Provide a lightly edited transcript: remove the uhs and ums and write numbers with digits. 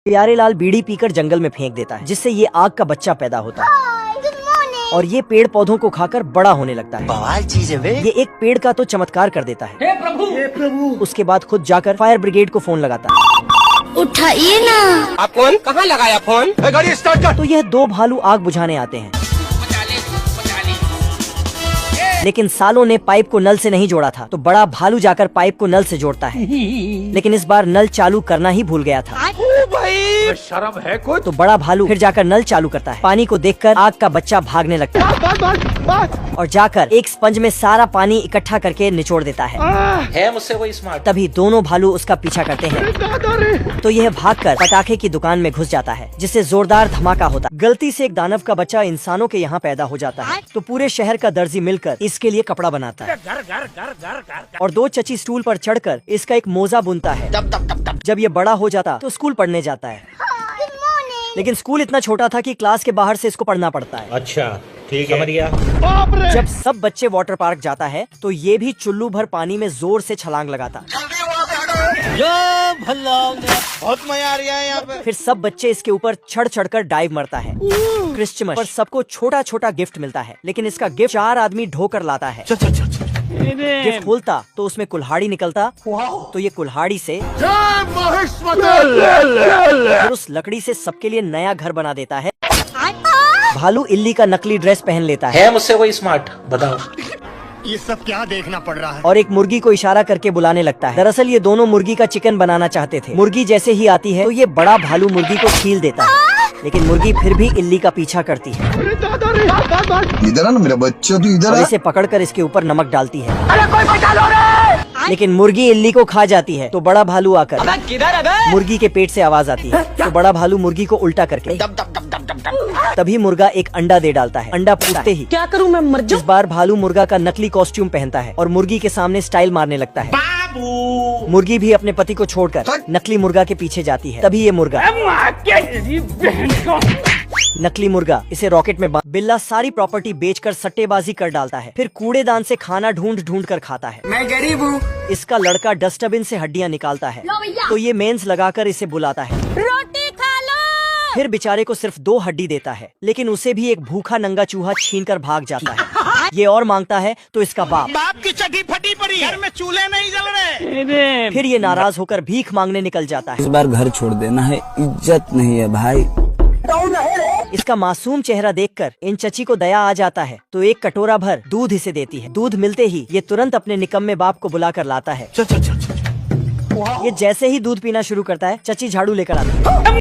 प्यारेलाल बीड़ी पीकर जंगल में फेंक देता है, जिससे ये आग का बच्चा पैदा होता है और ये पेड़ पौधों को खाकर बड़ा होने लगता है। बवाल चीज है बे। ये एक पेड़ का तो चमत्कार कर देता है। हे प्रभु। उसके बाद खुद जाकर फायर ब्रिगेड को फोन लगाता है। उठाइए ना। आप कौन? कहाँ लगाया फोन? गाड़ी स्टार्ट कर। तो यह दो भालू आग बुझाने आते हैं, लेकिन सालों ने पाइप को नल से नहीं जोड़ा था, तो बड़ा भालू जाकर पाइप को नल से जोड़ता है, लेकिन इस बार नल चालू करना ही भूल गया था। भाई शर्म है कुछ? तो बड़ा भालू फिर जाकर नल चालू करता है। पानी को देखकर आग का बच्चा भागने लगता है और जाकर एक स्पंज में सारा पानी इकट्ठा करके निचोड़ देता है मुझसे कोई स्मार्ट। तभी दोनों भालू उसका पीछा करते हैं, तो यह भागकर पटाखे की दुकान में घुस जाता है, जिससे जोरदार धमाका होता है। गलती से एक दानव का बच्चा इंसानों के यहाँ पैदा हो जाता है, तो पूरे शहर का दर्जी मिलकर इसके लिए कपड़ा बनाता है और दो चची स्टूल पर चढ़कर इसका एक मोजा बुनता है। जब ये बड़ा हो जाता तो स्कूल पढ़ने जाता है, लेकिन स्कूल इतना छोटा था कि क्लास के बाहर से इसको पढ़ना पड़ता है। अच्छा ठीक है, समझ गया। जब सब बच्चे वाटर पार्क जाता है तो ये भी चुल्लू भर पानी में जोर से छलांग लगाता। बहुत मजा आ रहा है यहाँ पे। फिर सब बच्चे इसके ऊपर चढ़ चढ़कर डाइव मरता है। क्रिसमस पर सबको छोटा छोटा गिफ्ट मिलता है, लेकिन इसका गिफ्ट 4 आदमी ढोकर लाता है। गिफ्ट खोलता तो उसमें कुल्हाड़ी निकलता, तो ये कुल्हाड़ी से फिर उस लकड़ी से सबके लिए नया घर बना देता है। भालू इल्ली का नकली ड्रेस पहन लेता है मुझसे कोई स्मार्ट, बताओ। ये सब क्या देखना पड़ रहा है? और एक मुर्गी को इशारा करके बुलाने लगता है। दरअसल ये दोनों मुर्गी का चिकन बनाना चाहते थे। मुर्गी जैसे ही आती है तो ये बड़ा भालू मुर्गी को छील देता है, लेकिन मुर्गी फिर भी इल्ली का पीछा करती है। इधर ना मेरा बच्चा, तू इधर और इसे पकड़कर इसके ऊपर नमक डालती है। लेकिन मुर्गी इल्ली को खा जाती है, तो बड़ा भालू आकर मुर्गी के पेट से आवाज आती है, तो बड़ा भालू मुर्गी को उल्टा करके तभी मुर्गा एक अंडा दे डालता है। अंडा फूटते ही क्या करूं मैं, मर जाऊं? इस बार भालू मुर्गा का नकली कॉस्ट्यूम पहनता है और मुर्गी के सामने स्टाइल मारने लगता है। मुर्गी भी अपने पति को छोड़कर नकली मुर्गा के पीछे जाती है। तभी ये मुर्गा नकली मुर्गा इसे रॉकेट में बिल्ला सारी प्रॉपर्टी बेचकर सट्टेबाजी कर डालता है। फिर कूड़ेदान से खाना ढूंढ ढूंढ कर खाता है। मैं गरीब हूँ। इसका लड़का डस्टबिन से हड्डियाँ निकालता है, तो ये मेंस लगाकर इसे बुलाता है। रोटी खा लो। फिर बेचारे को सिर्फ 2 हड्डी देता है, लेकिन उसे भी एक भूखा नंगा चूहा छीनकर भाग जाता है। ये और मांगता है तो इसका बाप की चड्डी फटी पड़ी, घर में चूल्हे नहीं जल रहे। फिर ये नाराज होकर भीख मांगने निकल जाता है। इस बार घर छोड़ देना है, इज्जत नहीं है भाई। इसका मासूम चेहरा देखकर इन चची को दया आ जाता है, तो एक कटोरा भर दूध इसे देती है। दूध मिलते ही ये तुरंत अपने निकम्मे बाप को बुलाकर लाता है। ये जैसे ही दूध पीना शुरू करता है, चची झाड़ू लेकर आती है।